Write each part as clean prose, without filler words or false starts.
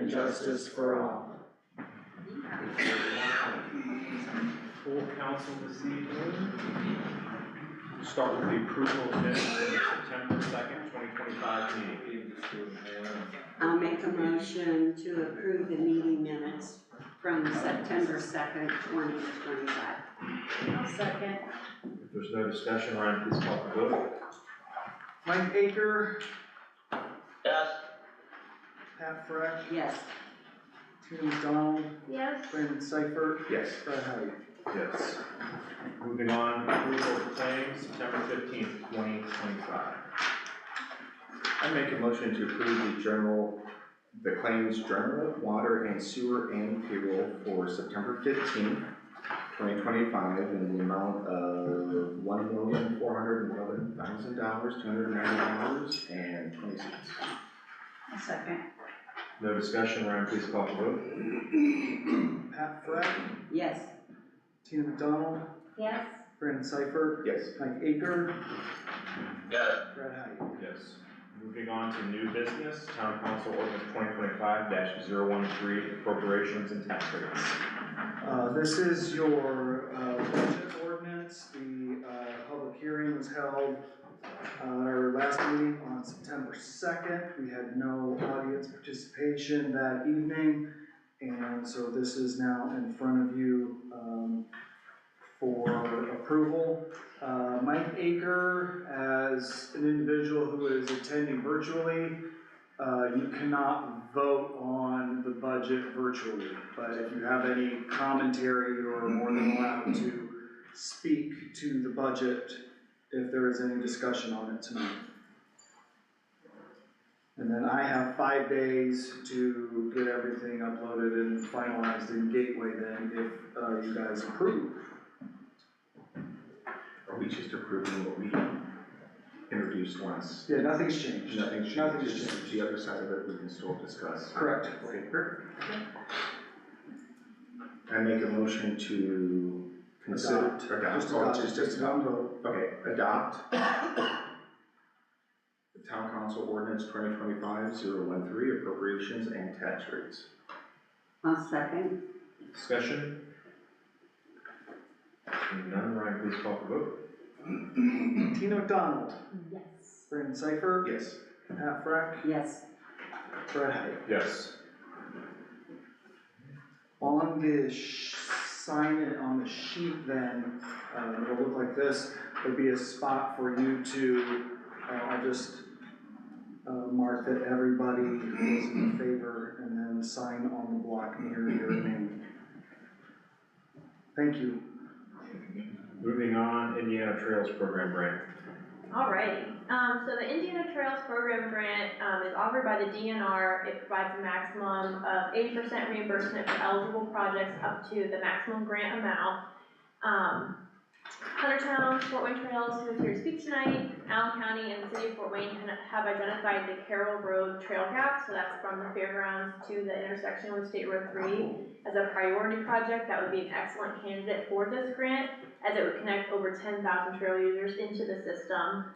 and justice for all. Full council this evening. Start with the approval of minutes for the September 2nd, 2025 meeting. I'll make a motion to approve the meeting minutes from September 2nd, 2025. I'll second. If there's no discussion, Ryan, please call the vote. Mike Aker, Yes. Pat Freck, Yes. Tina McDonald, Yes. Brandon Seifert, Yes. Brett Hyde. Yes. Moving on, approval of claims, September 15th, 2025. I make a motion to approve the claims journal, water and sewer and payroll for September 15th, 2025 in the amount of $1,411,000, $290.20. I'll second. No discussion, Ryan, please call the vote. Pat Freck, Yes. Tina McDonald, Yes. Brandon Seifert, Yes. Mike Aker, Yes. Brett Hyde. Yes. Moving on to new business, Town Council Ordinance 2025-013, appropriations and tax rates. This is your budget ordinance. The public hearing was held at our last meeting on September 2nd. We had no audience participation that evening, and so this is now in front of you for approval. Mike Aker, as an individual who is attending virtually, you cannot vote on the budget virtually, but if you have any commentary, you are more than allowed to speak to the budget if there is any discussion on it tonight. And then I have 5 days to get everything uploaded and finalized in Gateway then if you guys approve. Are we just approving what we introduced once? Yeah, nothing's changed. Nothing's changed. Nothing's Just changed. the other side of it we can still discuss. Correct. Okay, perfect. I make a motion to consider, Just one vote. Okay, adopt the Town Council Ordinance 2025-013, appropriations and tax rates. I'll second. Discussion? Seeing none, Ryan, please call the vote. Tina McDonald, Yes. Brandon Seifert, Yes. Pat Freck, Yes. Brett Hyde. Yes. On the sign it on the sheet then, it'll look like this. There'll be a spot for you to, I'll just mark that everybody is in favor and then sign on the block near your name. Thank you. Moving on, Indiana Trails Program grant. Alrighty, so the Indiana Trails Program grant is offered by the DNR. It provides a maximum of 80% reimbursement for eligible projects up to the maximum grant amount. Huntertown, Fort Wayne Trails, who is here to speak tonight, Allen County and the city of Fort Wayne have identified the Carroll Road Trail Gap, so that's from the fairgrounds to the intersection with State Road 3, as a priority project. That would be an excellent candidate for this grant, as it would connect over 10,000 trail users into the system.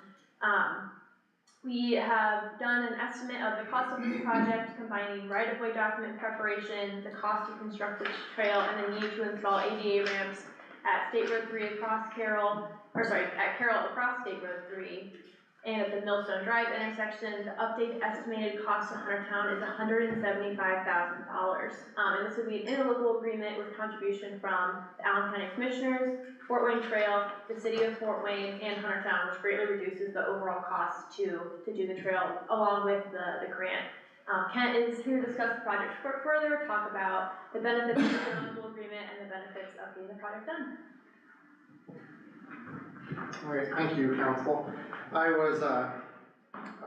We have done an estimate of the cost of this project, combining right-of-way document preparation, the cost to construct the trail, and the need to install ADA ramps at State Road 3 across Carroll, at Carroll across State Road 3, and at the Millstone Drive intersection. The updated estimated cost to Huntertown is $175,000. And this would be an interlocal agreement with contribution from the Allen County Commissioners, Fort Wayne Trail, the City of Fort Wayne, and Huntertown, which greatly reduces the overall cost to do the trail along with the grant. Kent is here to discuss the project further, talk about the benefits of the interlocal agreement and the benefits of getting the project done. All right, thank you, Council. I was,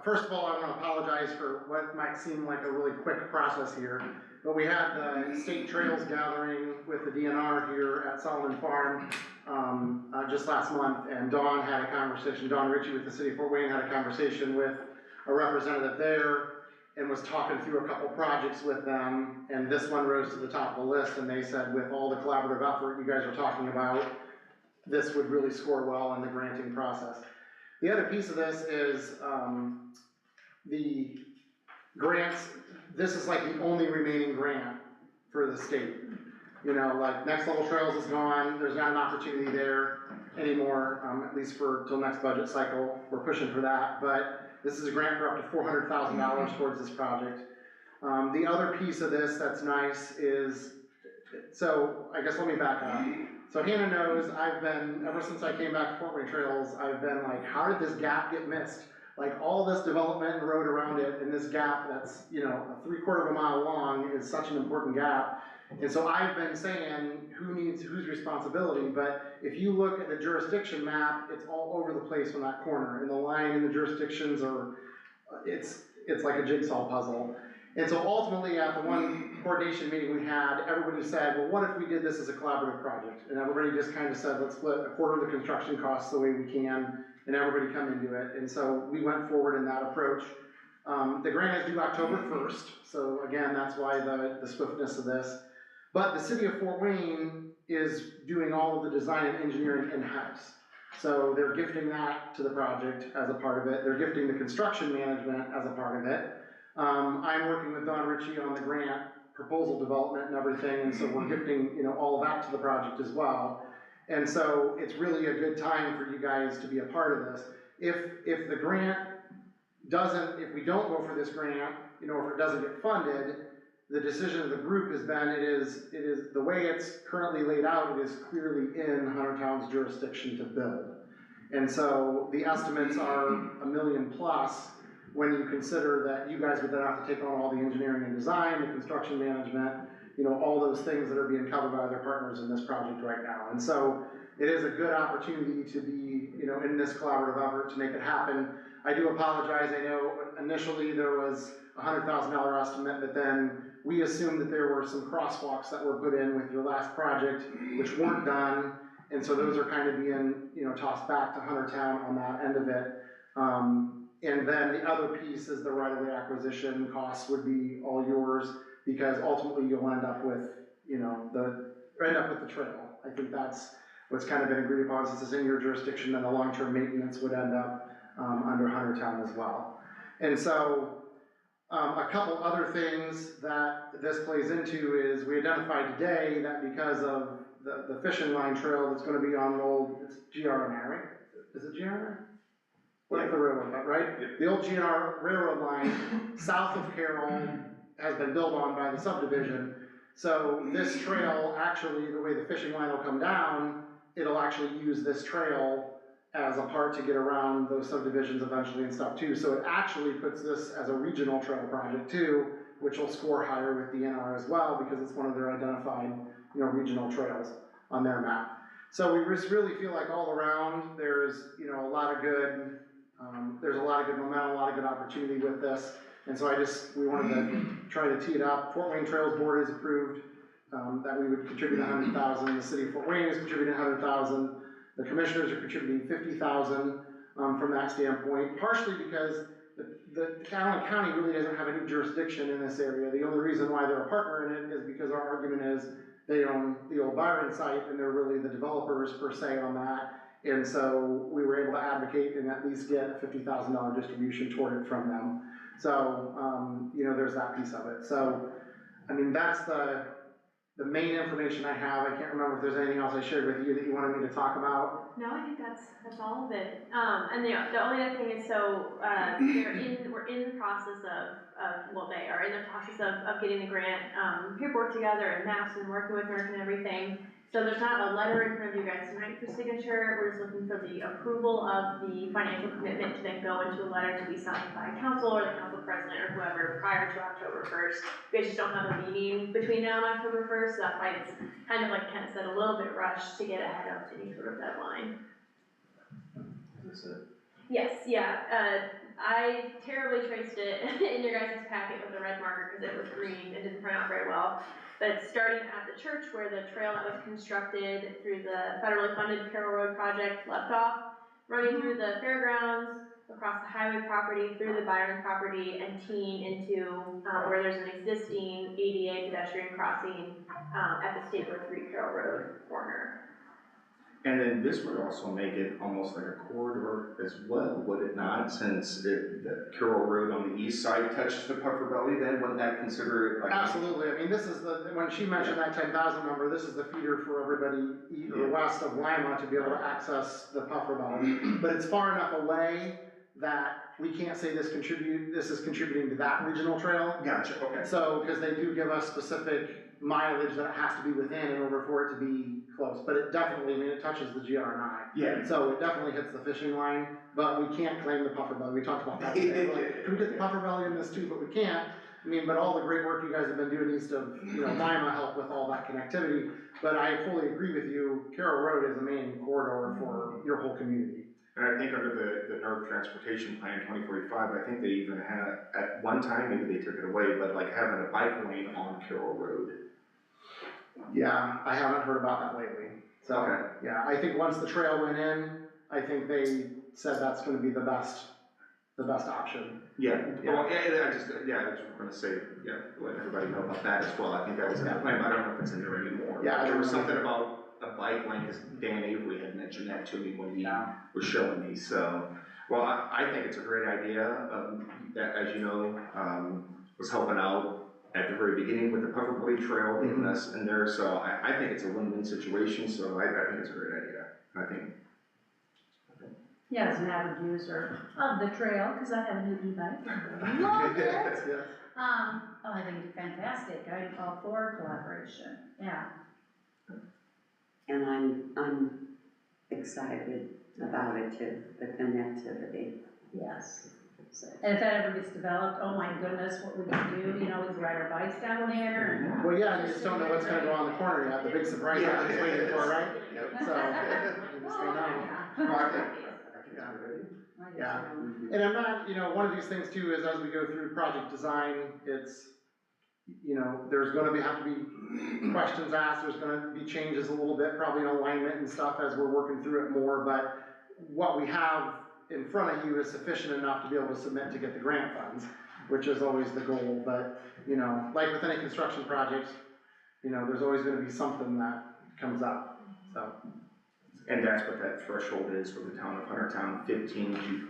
first of all, I want to apologize for what might seem like a really quick process here, but we had the state trails gathering with the DNR here at Solomon Farm just last month, and Dawn Ritchie with the City of Fort Wayne had a conversation with a representative there and was talking through a couple projects with them, and this one rose to the top of the list, and they said with all the collaborative effort you guys are talking about, this would really score well in the granting process. The other piece of this is the grants this is like the only remaining grant for the state. You know, like Next Level Trails is gone, there's not an opportunity there anymore, at least for, till next budget cycle, we're pushing for that, but this is a grant for up to $400,000 towards this project. The other piece of this that's nice is, so I guess let me back up. So Hannah knows I've been, ever since I came back to Fort Wayne Trails, I've been like, how did this gap get missed? Like all this development and road around it, and this gap that's, you know, a 3/4 of a mile long is such an important gap. And so I've been saying, whose responsibility, but if you look at the jurisdiction map, it's all over the place from that corner, and the line and the jurisdictions are, it's like a jigsaw puzzle. And so ultimately, at the one coordination meeting we had, everybody said, well, what if we did this as a collaborative project? And everybody just kind of said, let's split 1/4 of the construction costs the way we can, and everybody come into it. And so we went forward in that approach. The grant is due October 1st, so again, that's why the swiftness of this. But the city of Fort Wayne is doing all of the design and engineering in-house. So they're gifting that to the project as a part of it. They're gifting the construction management as a part of it. I'm working with Don Ritchie on the grant proposal development and everything, and so we're gifting, you know, all of that to the project as well. And so it's really a good time for you guys to be a part of this. If the grant doesn't, if we don't go for this grant, you know, if it doesn't get funded, the decision of the group has been, it is the way it's currently laid out, it is clearly in Huntertown's jurisdiction to build. And so the estimates are $1 million plus when you consider that you guys would then have to take on all the engineering and design, the construction management, you know, all those things that are being covered by other partners in this project right now. And so it is a good opportunity to be, you know, in this collaborative effort to make it happen. I do apologize, I know initially there was a $100,000 estimate, but then we assumed that there were some crosswalks that were put in with your last project, which weren't done, and so those are kind of being, you know, tossed back to Huntertown on that end of it. And then the other piece is the right-of-way acquisition costs would be all yours, because ultimately you'll end up with, you know, end up with the trail. I think that's what's kind of been agreed upon, since it's in your jurisdiction, then the long-term maintenance would end up under Huntertown as well. And so, a couple other things that this plays into is we identified today that because of the fishing line trail that's gonna be on the old, it's GRNR, right? Is it GRNR? What's the railroad, right? Yep. The old GNR railroad line south of Carroll has been built on by the subdivision. So this trail, actually, the way the fishing line will come down, it'll actually use this trail as a part to get around those subdivisions eventually and stuff too. So it actually puts this as a regional trail project too, which will score higher with DNR as well, because it's one of their identified, you know, regional trails on their map. So we just really feel like all around there's, you know, a lot of good, there's a lot of good momentum, a lot of good opportunity with this. And so we wanted to try to tee it up. Fort Wayne Trails Board has approved that we would contribute $100,000. The city of Fort Wayne is contributing $100,000. The commissioners are contributing $50,000 from that standpoint, partially because the Allen County really doesn't have any jurisdiction in this area. The only reason why they're a partner in it is because our argument is they own the old Byron site and they're really the developers per se on that. And so we were able to advocate and at least get a $50,000 distribution toward it from them. So, you know, there's that piece of it. So, I mean, that's the main information I have. I can't remember if there's anything else I shared with you that you wanted me to talk about. No, I think that's all of it. And the only other thing is, so, we're in the process they are in the process of getting the grant, paperwork together and maps and working with Merck and everything. So there's not a letter in front of you guys tonight for signature. We're just looking for the approval of the financial commitment to then go into a letter to be signed by council or the council president or whoever prior to October 1st. We just don't have a meeting between now and October 1st, so that's why it's kind of like Kent said, a little bit rushed to get ahead of any sort of deadline. Is this it? Yes, yeah. I terribly traced it in your guys' packet with a red marker because it was green. It didn't print out very well. But it's starting at the church where the trail that was constructed through the federally funded Carroll Road project left off, running through the fairgrounds, across the highway property, through the Byron property, and teeing into where there's an existing ADA pedestrian crossing at the State Road 3 Carroll Road corner. And then this would also make it almost like a corridor as well, would it not? Since the Carroll Road on the east side touches the Puffer Valley, then wouldn't that consider it like? Absolutely, I mean, this is when she mentioned that 10,000 number, this is the feeder for everybody east or west of Lima to be able to access the Puffer Valley. But it's far enough away that we can't say this is contributing to that regional trail. Gotcha, okay. So, because they do give us specific mileage that it has to be within in order for it to be close, but it definitely, I mean, it touches the GR9. Yeah. So it definitely hits the fishing line, but we can't claim the Puffer Belly, we talked about that today. We're like, can we get the Puffer Belly in this too, but we can't. I mean, but all the great work you guys have been doing east of, Lima help with all that connectivity, but I fully agree with you, Carroll Road is the main corridor for your whole community. And I think under the North Transportation Plan 2045, I think they even had, at one time, maybe they took it away, but like having a bike lane on Carroll Road. Yeah, I haven't heard about that lately. So, Okay. yeah, I think once the trail went in, I think they said that's gonna be the best option. Yeah, well, I was gonna say, let everybody know about that as well. I think that was in the plan, but I don't know if it's in there anymore. Yeah, I There don't was know. something about a bike lane, because Dan Avery had mentioned that to me when he Yeah. was showing me, so. Well, I think it's a great idea, that, as you know, was helping out at the very beginning with the Puffer Valley Trail, getting us in there, so I think it's a win-win situation, so I think it's a great idea. I think. Yeah, as an avid user of the trail, cause I have a new e-bike, and I love it. Yes. I think it's fantastic, I'm all for collaboration, yeah. And I'm excited about it too, the connectivity. Yes. So, And if that ever gets developed, oh my goodness, what we can do, we can ride our bikes down there and. Well, yeah, you just don't know what's gonna go on the corner yet, the big surprise everybody's waiting for, right? So, you just don't know. Well, I think it's a good idea. Yeah. And I'm not, one of these things too is as we go through project design, it's, there's gonna have to be questions asked, there's gonna be changes a little bit, probably in alignment and stuff as we're working through it more, but what we have in front of you is sufficient enough to be able to submit to get the grant funds, which is always the goal, but, like with any construction project, there's always gonna be something that comes up, so. And that's what that threshold is for the town of Huntertown, 15 to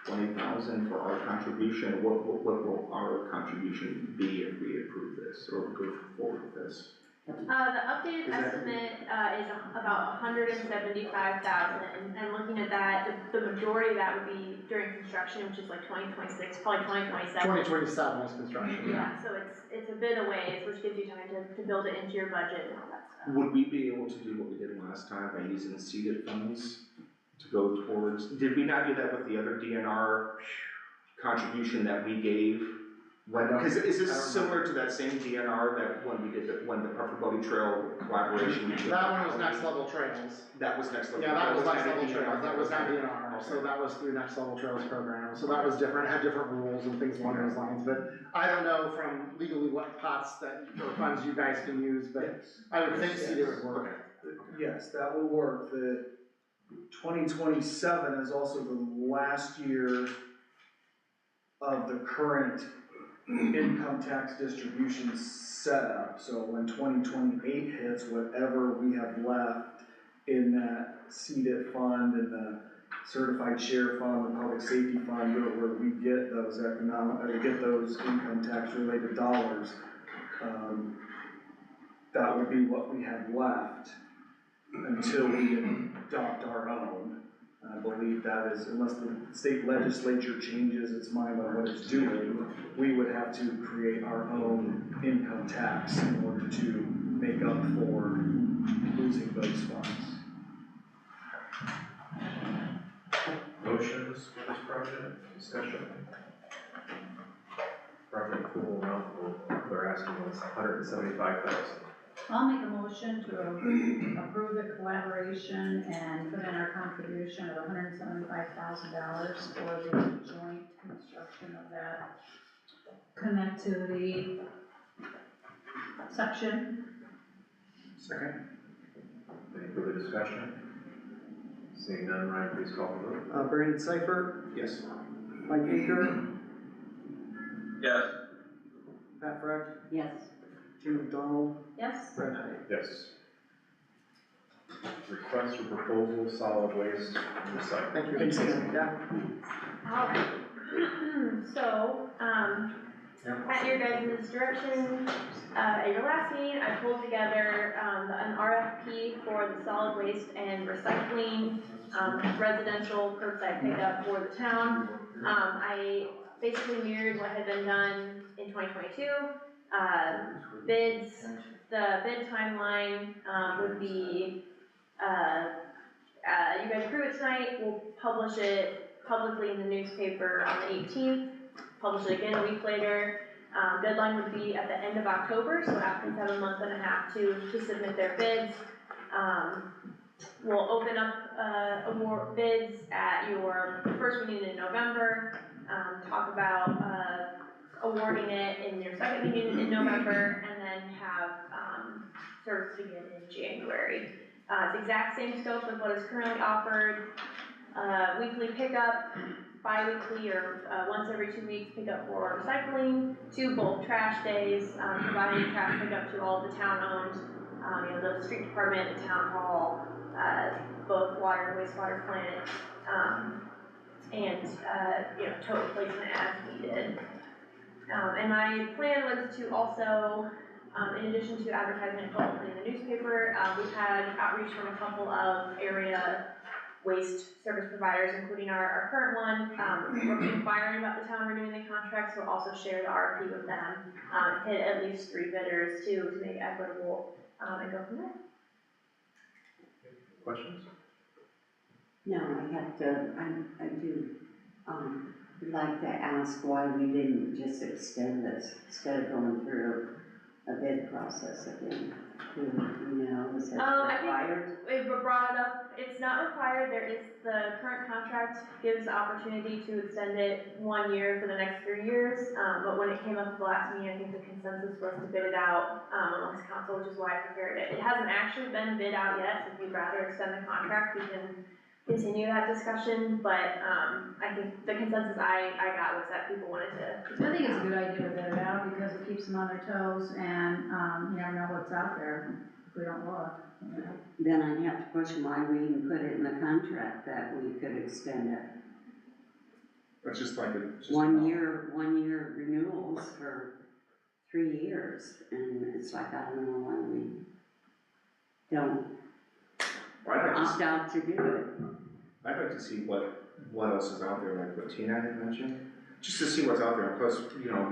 20,000 for our contribution. What will our contribution be if we approve this or go forward with this? The updated estimate is about 175,000, and looking at that, the majority of that would be during construction, which is like 2026, probably 2027. 2027 is construction. Yeah, so it's a bit away, which gives you time to build it into your budget and all that stuff. Would we be able to do what we did last time by using the seeded funds to go towards, did we not do that with the other DNR contribution that we gave? Because is this similar to that same DNR that when we did when the Puffer Valley Trail collaboration? That one was Next Level Trails. That was Next Level. Yeah, that was not Next a Level DNR, Trails, that was not DNR, so that was through Next Level Trails program, so that was different, it had different rules and things along those lines, but I don't know from legally what pots that, or funds you guys can use, but I would think CEDA would work. Yes, that will work. The 2027 is also the last year of the current income tax distribution setup. So when 2028 hits, whatever we have left in that seeded fund and the certified share fund, the public safety fund, where we get those those income tax related dollars, that would be what we have left until we adopt our own. I believe that is, unless the state legislature changes its mind on what it's doing, we would have to create our own income tax in order to make up for losing those funds. Motions for this project, discussion? Project approval amount, they're asking us $175,000. I'll make a motion to approve the collaboration and put in our contribution of $175,000 for the joint construction of that connectivity section. Second. Any further discussion? Seeing none, Ryan, please call the vote. Brandon Seifert, Yes. Mike Baker, Yes. Pat Freck, yes, Jim McDonald, Yes? Brett Hyde. Yes. request for proposal, solid waste, recycling. Thank you. Thanks, yeah. Alright, so, at your guys' direction, at your last meeting, I pulled together, an RFP for the solid waste and recycling, residential curbside pickup for the town. I basically mirrored what had been done in 2022. Bids, the bid timeline, would be, you guys approve it tonight, we'll publish it publicly in the newspaper on the 18th, publish it again a week later. Deadline would be at the end of October, so applicants have a month and a half to submit their bids. We'll open up, award bids at your first meeting in November, talk about, awarding it in your second meeting in November, and then have, service begin in January. It's exact same scope of what is currently offered, weekly pickup, bi-weekly or once every 2 weeks pickup for recycling, 2 bulk trash days, providing trash pickup to all of the town-owned, the street department, the town hall, both water and wastewater plant, and total placement as needed. And my plan was to also, in addition to advertising it publicly in the newspaper, we've had outreach from a couple of area waste service providers, including our current one. We're inquiring about the town renewing the contract, so we'll also share the RFP with them, hit at least 3 bidders to make it equitable, and go from there. Questions? No, I have to, I do, would like to ask why we didn't just extend this instead of going through a bid process again. Is it required? It brought up, it's not required, there is, the current contract gives the opportunity to extend it 1 year for the next 3 years, but when it came up at the last meeting, I think the consensus was to bid it out, amongst council, which is why I prepared it. It hasn't actually been bid out yet, so if you'd rather extend the contract, we can continue that discussion, but, I think the consensus I got was that people wanted to. I think it's a good idea to bid it out because it keeps them on their toes and, you never know what's out there if we don't look. Then I'd have to question why we even put it in the contract that we could extend it. It's just like a. 1 year renewals for 3 years, and it's like, I don't know why we don't opt out to do it. I'd like to see what else is out there, like what Tina had mentioned, just to see what's out there. And plus,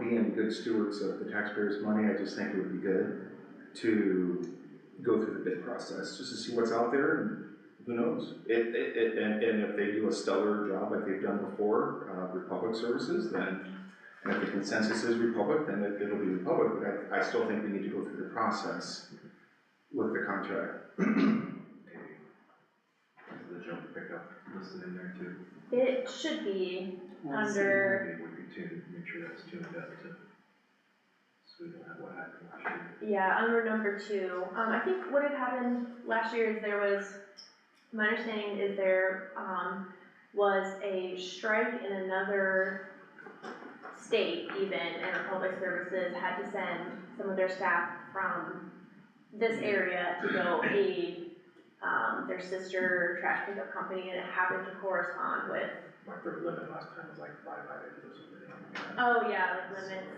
being good stewards of the taxpayers' money, I just think it would be good to go through the bid process, just to see what's out there, and who knows? And if they do a stellar job like they've done before, Republic Services, then, and if the consensus is Republic, then it'll be Republic, but I still think we need to go through the process with the contract. The jump pickup listed in there too. It should be under, Maybe we could tune, make sure that's tuned up to, so we don't have what happened last year. yeah, under number 2. I think what had happened last year is there was, my understanding is there, was a strike in another state even, and Republic Services had to send some of their staff from this area to go aid their sister trash pickup company, and it happened to correspond with. Like their limit last time was like 5 items or something. Oh yeah, like limits.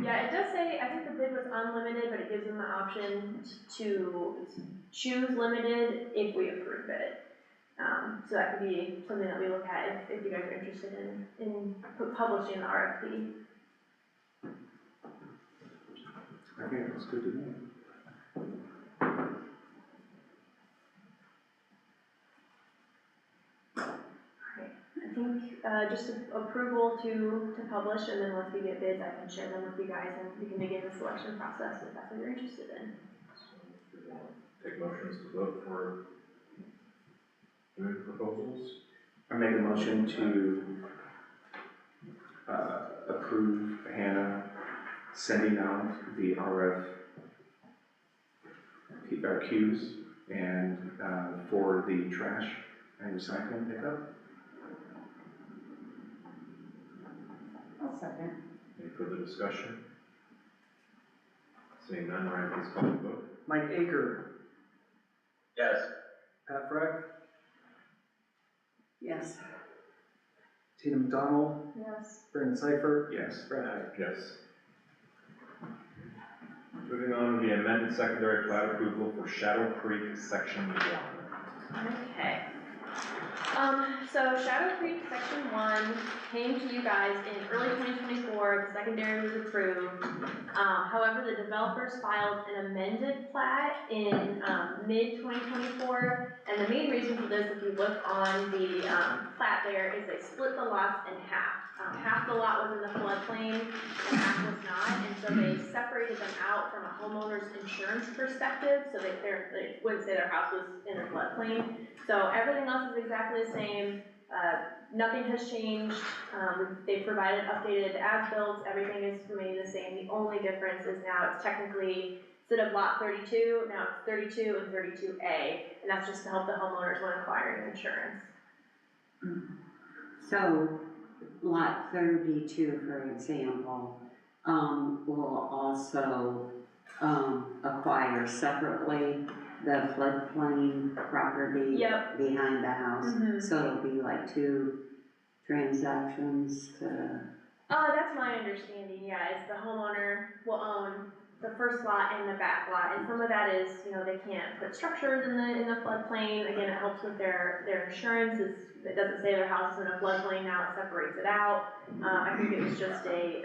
Yeah, it does say, I think the bid was unlimited, but it gives them the option to choose limited if we approve it. So that could be something that we look at if you guys are interested in publishing the RFP. I think that's good to know. I think, just approval to publish, and then once we get bids, I can share them with you guys, and we can begin the selection process if that's what you're interested in. So we want to take motions to vote for doing proposals. I make a motion to approve Hannah sending out the RFQs and for the trash and recycling pickup. I'll second. Any further discussion? Seeing none, Ryan, please call the vote. Mike Aker, Yes. Pat Freck, Yes. Tina McDonald, Yes. Brandon Seifert, Yes. Brett Hyde. Yes. Moving on to the amended secondary plat approval for Shadow Creek, section 1. Okay. So Shadow Creek Section 1 came to you guys in early 2024, the secondary was approved. However, the developers filed an amended plat in, mid-2024, and the main reason for this, if you look on the, plat there, is they split the lots in half. Half the lot was in the floodplain, and half was not, and so they separated them out from a homeowner's insurance perspective, so they wouldn't say their house was in a floodplain. So everything else is exactly the same, nothing has changed, they provided updated as-built, everything is remaining the same. The only difference is now it's technically, instead of lot 32, now it's 32 and 32A, and that's just to help the homeowners when acquiring insurance. So, lot 32, for example, will also, acquire separately the floodplain property Yep. behind the house. Mhm. So it'll be like 2 transactions to, That's my understanding, yeah, is the homeowner will own the first lot and the back lot, and some of that is, they can't put structures in the floodplain, again, it helps with their insurance, it doesn't say their house is in a floodplain, now it separates it out. I think it was just the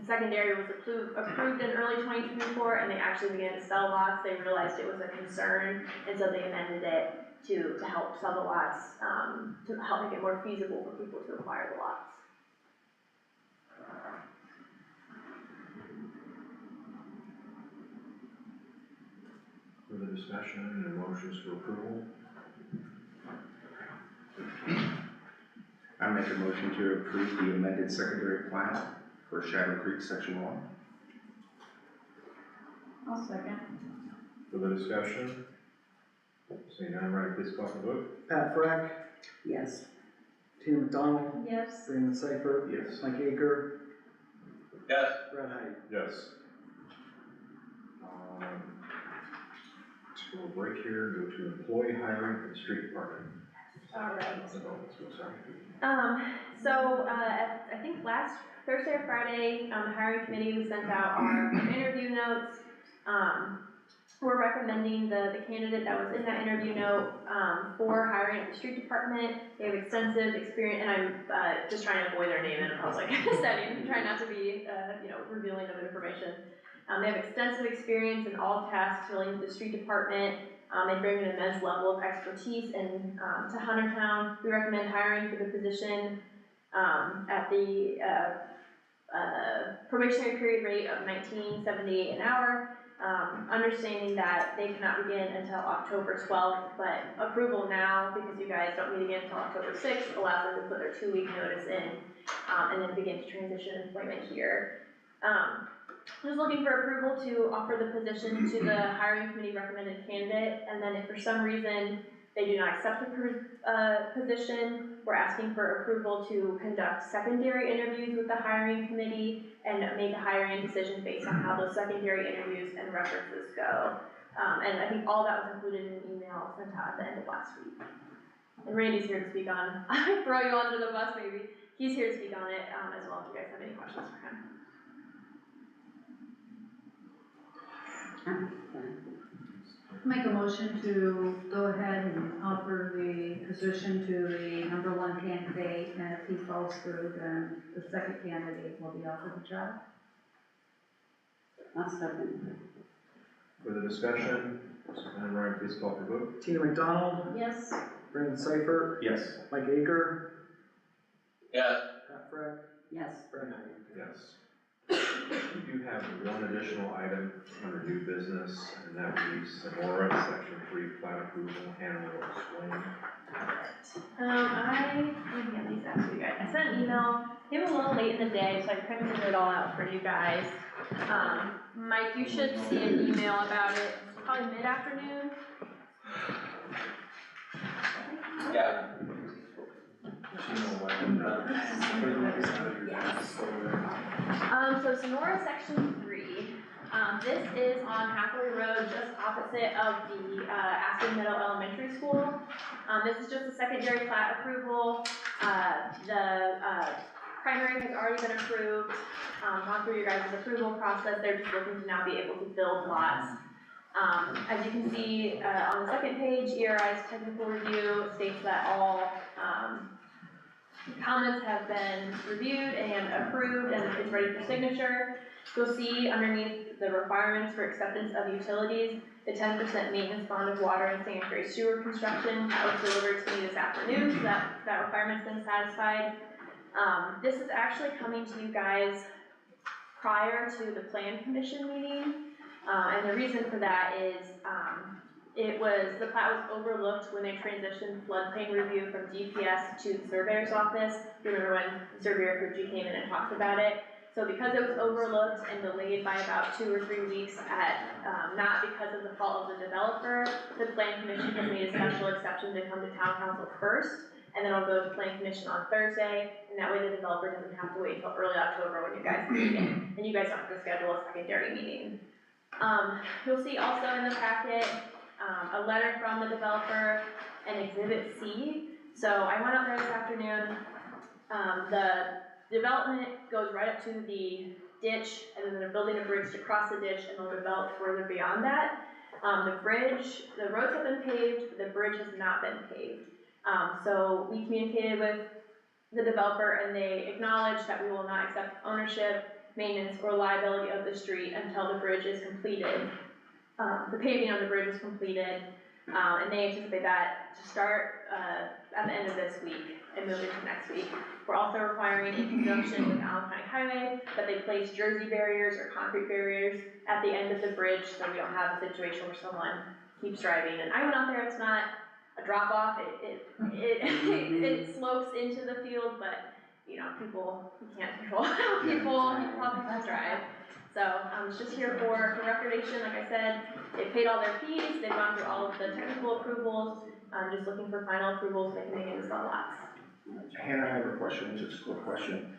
secondary was approved in early 2024, and they actually began to sell lots, they realized it was a concern, and so they amended it to help sell the lots, to help make it more feasible for people to acquire the lots. Further discussion and motions for approval? I make a motion to approve the amended secondary plat for Shadow Creek, section 1. I'll second. Further discussion? Seeing none, Ryan, please call for the vote. Pat Freck, yes. Tina McDonald, Yes. Brandon Seifert, Yes. Mike Aker, Yes. Brett Hyde. Yes. Let's go break here, go to employee hiring for the street department. Alright. Sorry. I think last Thursday or Friday, the hiring committee, we sent out our interview notes. We're recommending the candidate that was in that interview note, for hiring at the street department. They have extensive experience, and I'm, just trying to avoid their name in a public setting, trying not to be, revealing of information. They have extensive experience in all tasks relating to the street department. They bring an immense level of expertise to Huntertown. We recommend hiring for the position at the probationary period rate of $19.78 an hour. Understanding that they cannot begin until October 12th, but approval now, because you guys don't meet again until October 6th, allows them to put their 2-week notice in and then begin to transition employment here. Just looking for approval to offer the position to the hiring committee recommended candidate, and then if for some reason they do not accept the position, we're asking for approval to conduct secondary interviews with the hiring committee and make a hiring decision based on how those secondary interviews and references go. And I think all that was included in an email sent out at the end of last week. And Randy's here to speak on, I throw you under the bus maybe, he's here to speak on it as well if you guys have any questions for him. Make a motion to go ahead and offer the position to the number 1 candidate, and if he falls through, then the second candidate will be offered the job. I'll second. Further discussion? Seeing none, Ryan, please call for the vote. Tina McDonald, Yes. Brandon Seifert, Yes. Mike Aker, Yes. Pat Freck, Yes. Brett Hyde. Yes. We do have one additional item under new business, and that reads Sonora, section 3, plat approval, Hannah will explain. Let me get these out to you guys. I sent an email, it was a little late in the day, so I printed it all out for you guys. Mike, you should see an email about it, probably mid-afternoon. Yeah. So Sonora section 3, This is on Hathaway Road, just opposite of the, Aspen Meadow Elementary School. This is just a secondary plat approval. The primary has already been approved, gone through your guys' approval process. They're just looking to now be able to build lots. As you can see, on the second page, ERI's technical review states that all, comments have been reviewed and approved and is ready for signature. You'll see underneath the requirements for acceptance of utilities, the 10% maintenance bond of water and sanitary sewer construction that was delivered to me this afternoon, so that requirement's been satisfied. This is actually coming to you guys prior to the plan commission meeting, and the reason for that is, the plat was overlooked when they transitioned floodplain review from DPS to the surveyor's office. You remember when the surveyor Fuji came in and talked about it? So because it was overlooked and delayed by about 2 or 3 weeks not because of the fault of the developer, the plan commission has made a special exception to come to town council first, and then I'll go to plan commission on Thursday, and that way the developer doesn't have to wait until early October when you guys meet again, and you guys don't have to schedule a secondary meeting. You'll see also in the packet, a letter from the developer and exhibit C. So I went out there this afternoon. The development goes right up to the ditch, and then they're building a bridge to cross the ditch, and they'll develop further beyond that. The roads have been paved, the bridge has not been paved. So we communicated with the developer, and they acknowledged that we will not accept ownership, maintenance, or liability of the street until the bridge is completed. The paving of the bridge is completed, and they anticipate that to start at the end of this week and move into next week. We're also requiring, in conjunction with Allen County Highway, that they place jersey barriers or concrete barriers at the end of the bridge, so we don't have a situation where someone keeps driving. And I went out there, it's not a drop off, it slopes into the field, but you know, you can't control how people drive. So I was just here for recordation, like I said. They paid all their fees, they've gone through all of the technical approvals. I'm just looking for final approvals so they can make it to some lots. Hannah, I have a question, just a quick question.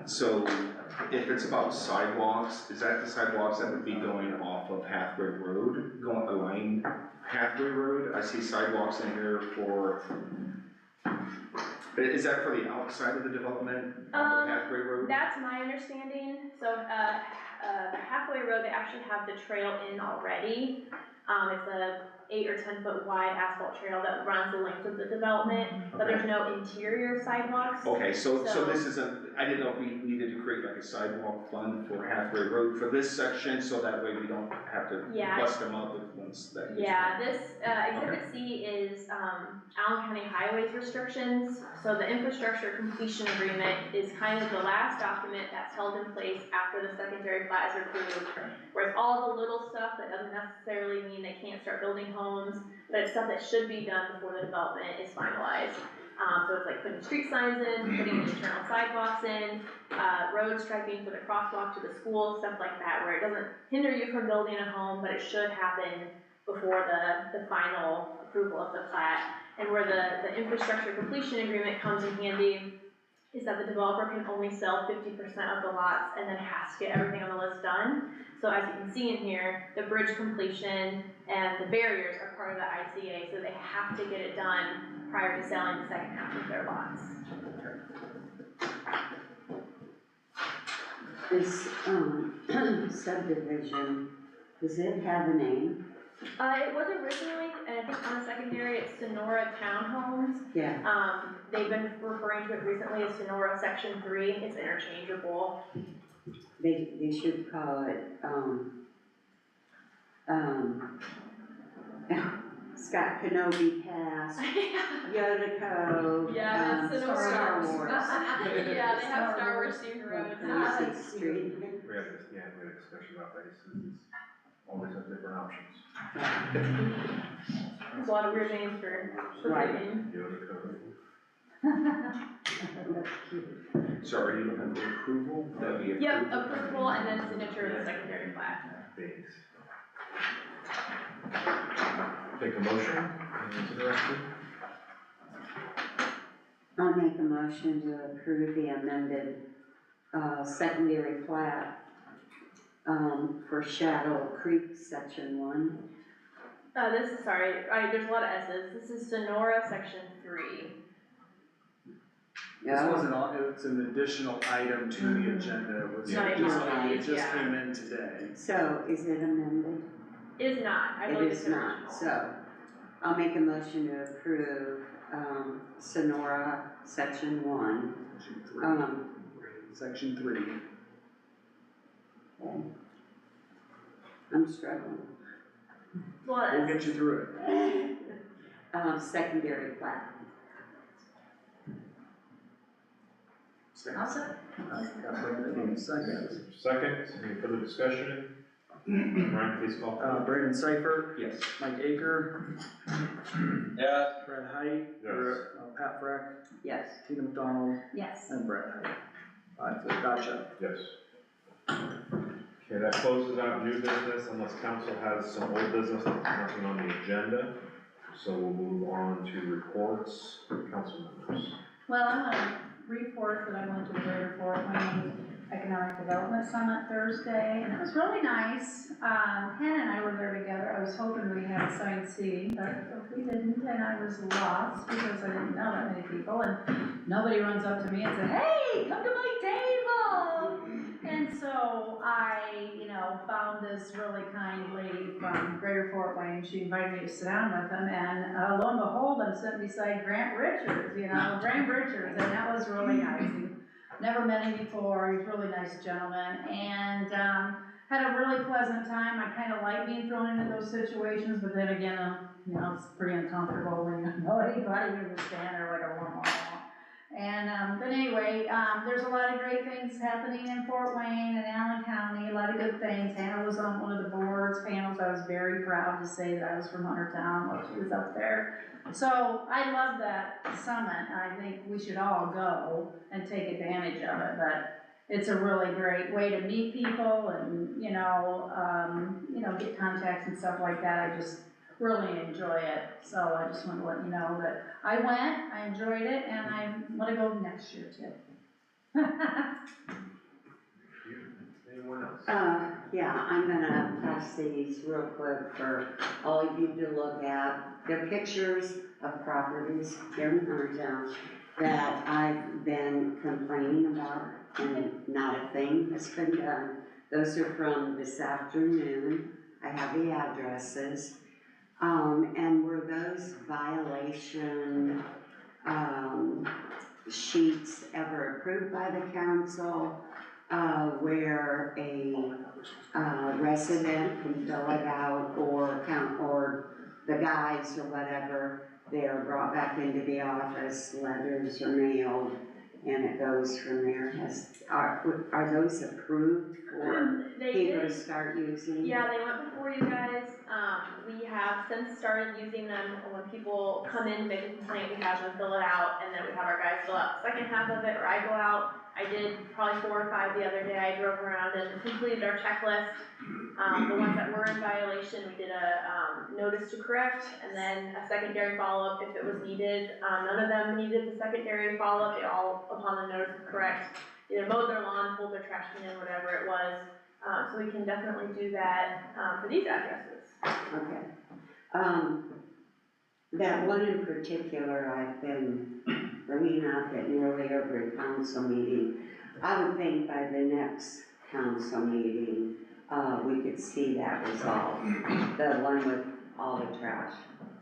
So if it's about sidewalks, is that the sidewalks that would be going off of Hathaway Road, aligned Hathaway Road? I see sidewalks in here is that for the outside of the development, off of Hathaway Road? That's my understanding. So, the Hathaway Road, they actually have the trail in already. It's a 8 or 10 foot wide asphalt trail that runs the length of the development, but there's no interior sidewalks. Okay, so this isn't, I didn't know if we needed to create like a sidewalk fund for Hathaway Road for this section, so that way we don't have to bust them up once that gets This, Exhibit C is, Allen County Highways restrictions. So the infrastructure completion agreement is kind of the last document that's held in place after the secondary plat is approved. Whereas all the little stuff that doesn't necessarily mean they can't start building homes, but it's stuff that should be done before the development is finalized. So it's like putting street signs in, putting the internal sidewalks in, road striping for the crosswalk to the school, stuff like that, where it doesn't hinder you from building a home, but it should happen before the final approval of the plat. And where the infrastructure completion agreement comes in handy is that the developer can only sell 50% of the lots and then has to get everything on the list done. So as you can see in here, the bridge completion and the barriers are part of the ICA, so they have to get it done prior to selling the second half of their lots. This, subdivision, does it have a name? It was originally, and I think on the secondary, it's Sonora Townhomes. Yeah. They've been referring to it recently as Sonora Section 3. It's interchangeable. They should call it, Scott Kenobi Pass, Yoda Cove, Yeah, that's Sonora. Star Wars. Yeah, they have Star Wars themed roads. Crazy Street. We had a discussion about that, it's always have different options. There's a lot of weird names for Right. picking. Yoda code. That's cute. So are you looking for approval? That we approve? Yep, approval and then signature of the secondary plat. Thanks. Take a motion, anyone interested? I'll make a motion to approve the amended, secondary plat for Shadow Creek, section 1. This is, sorry, there's a lot of S's. This is Sonora, section 3. This wasn't on, it's an additional item to the agenda, it was Not just, even on it it, just yeah. came in today. So is it amended? It is not, I It believe is it's not, original. so I'll make a motion to approve, Sonora, section 1. Section 3. Okay. I'm struggling. It's a lot We'll of get S's. you through it. Secondary plat. I'll second. Got Brandon in a second. Second, any further discussion? Ryan, please call. Brandon Seifert, Yes. Mike Aker, yes, Brad Height, Yes. Pat Freck, Yes. Tina McDonald, Yes. and Brad Height. So gotcha. Yes. Okay, that closes out new business unless council has some old business that's nothing on the agenda. So we'll move on to reports, council members. Well, I want to report that I went to the Greater Fort Wayne Economic Development Summit Thursday, and it was really nice. Hannah and I were there together. I was hoping we had assigned seating, but we didn't, and I was lost because I didn't know that many people, and nobody runs up to me and says, "Hey, come to my table!" And so I, found this really kind lady from Greater Fort Wayne. She invited me to sit down with them, and lo and behold, I'm sitting beside Grant Richards, Grant Richards, and that was really nice. Never met him before. He's a really nice gentleman, and had a really pleasant time. I kind of like being thrown into those situations, but then again, it's pretty uncomfortable when you don't know anybody. You just stand there like a warm wall. And but anyway, there's a lot of great things happening in Fort Wayne and Allen County. A lot of good things. Hannah was on one of the boards panels. I was very proud to say that I was from Huntertown while she was up there. So I love that summit. I think we should all go and take advantage of it. But it's a really great way to meet people and get contacts and stuff like that. I just really enjoy it. So I just want to let you know that I went, I enjoyed it, and I want to go next year too. Anyone else? Yeah, I'm gonna pass these real quick for all of you to look at. They're pictures of properties here in Huntertown that I've been complaining about and not a thing has been done. Those are from this afternoon. I have the addresses. And were those violation, sheets ever approved by the council? Where a resident can fill it out or the guys or whatever, they're brought back into the office, letters are mailed, and it goes from there. Are those approved for They people to did. start using? Yeah, they went before you guys. We have since started using them when people come in to make a complaint, we have them fill it out, and then we have our guys fill out the second half of it, or I go out. I did probably 4 or 5 the other day. I drove around and completed our checklist. The ones that were in violation, we did a notice to correct, and then a secondary follow-up if it was needed. None of them needed the secondary follow-up. They all, upon the notice to correct, either mowed their lawn, pulled their trash can in, whatever it was. So we can definitely do that for these addresses. Okay. That one in particular, I've been bringing up at nearly every council meeting. I would think by the next council meeting, we could see that resolved. The one with all the trash.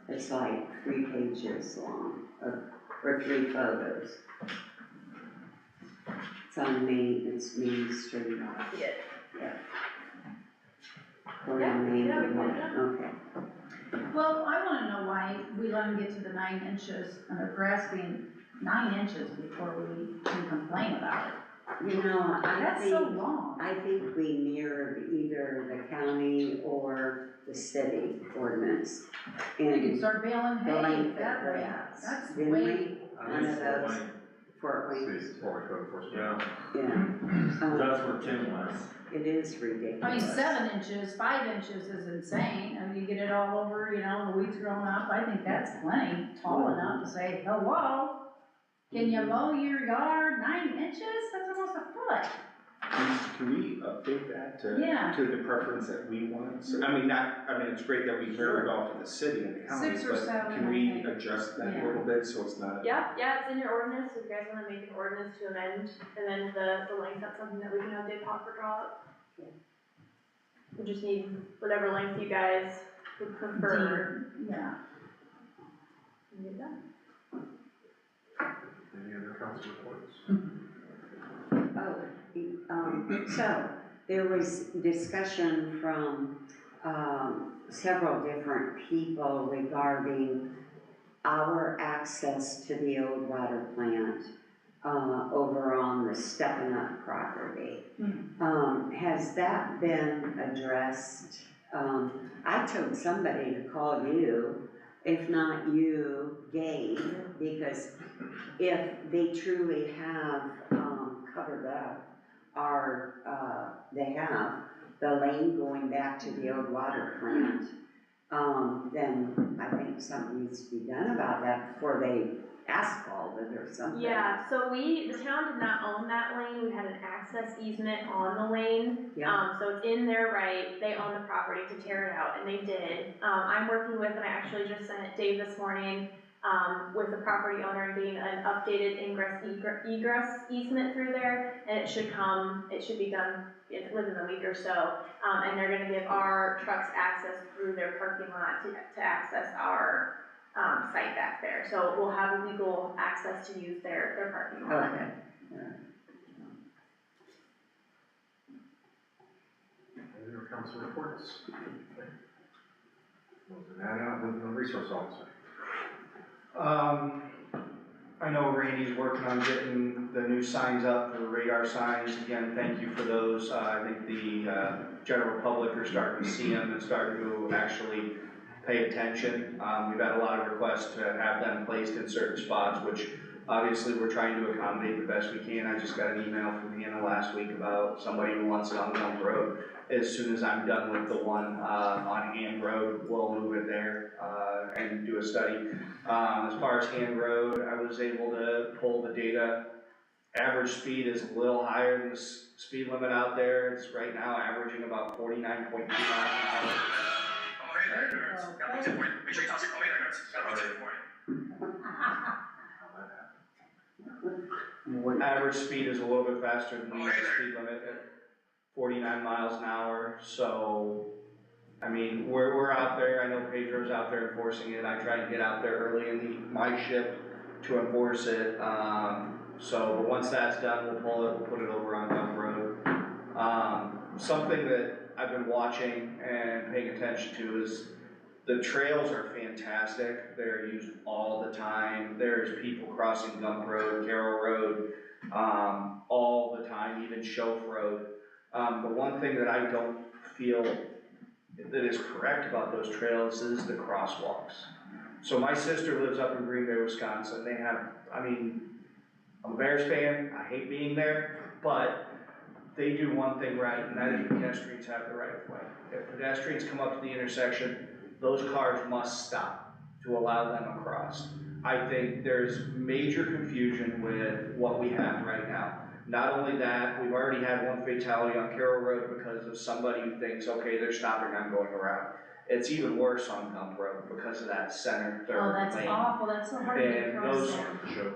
It's like 3 pages long, or 3 photos. It's on Main Street. I see it. Yeah. Or on Main, Yeah, we can do that. okay. Well, I want to know why we let them get to the 9 inches and the grass being 9 inches before we can complain about it. I So long. think we mirrored either the county or the city ordinance. We can And start baling the hay length that of way. grass. That's Didn't way. we? One of those, Fort Wayne, City, Fort Wayne Code Enforcement. yeah. that's where Tim was. It is ridiculous. I mean, 7 inches, 5 inches is insane. I mean, you get it all over, the weeds growing up. I think that's plenty tall enough to say, hello, can you mow your yard 9 inches? That's almost a foot. Can we update that Yeah. to the preference that we want? So, I mean, it's great that we mirrored off of the city and the county, 6 or but 7, can I we think. adjust that Yeah. a little bit so it's not? Yeah, it's in your ordinance, if you guys wanna make an ordinance to amend, and then the length, that's something that we can update pop or draw up. We just need whatever length you guys would prefer. Yeah. And get done. Any other council reports? So, there was discussion from, several different people regarding our access to the old water plant, over on the Steppin' Up property. Has that been addressed? I told somebody to call you, if not you, Gabe, because if they truly have, covered up they have the lane going back to the old water plant, then I think something needs to be done about that before they asphalt it or something. Yeah, so the town did not own that lane, we had an access easement on the lane. Yeah. So it's in their right, they own the property to tear it out, and they did. I'm working with, and I actually just sent Dave this morning, with the property owner and getting an updated egress easement through there, and it should be done within a week or so. And they're gonna give our trucks access through their parking lot to access our, site back there. So we'll have legal access to use their parking lot. Okay. Any other council reports? Closing that out with the resource officer. I know Randy's working on getting the new signs up, the radar signs. Again, thank you for those. I think the general public are starting to see them and starting to actually pay attention. We've had a lot of requests to have them placed in certain spots, which obviously we're trying to accommodate the best we can. I just got an email from Hannah last week about somebody who wants it on Gulf Road. As soon as I'm done with the one on Hand Road, we'll move it there and do a study. As far as Hand Road, I was able to pull the data. Average speed is a little higher than the speed limit out there. It's right now averaging about 49.2 miles an hour. Average speed is a little bit faster than the speed limit at 49 miles an hour, so, I mean, we're out there. I know Pedro's out there enforcing it. I try and get out there early in my shift to enforce it. So once that's done, we'll pull it, we'll put it over on Gulf Road. Something that I've been watching and paying attention to is the trails are fantastic. They're used all the time. There's people crossing Gump Road, Carroll Road, all the time, even Shelf Road. The one thing that I don't feel that is correct about those trails is the crosswalks. So my sister lives up in Green Bay, Wisconsin. They have, I'm a Bears fan, I hate being there, but they do one thing right, and that is pedestrians have the right of way. If pedestrians come up to the intersection, those cars must stop to allow them across. I think there's major confusion with what we have right now. Not only that, we've already had one fatality on Carroll Road because of somebody who thinks, okay, they're stopping, I'm going around. It's even worse on Gump Road because of that center third lane. Oh, that's awful, that's so hard to get And across those- there.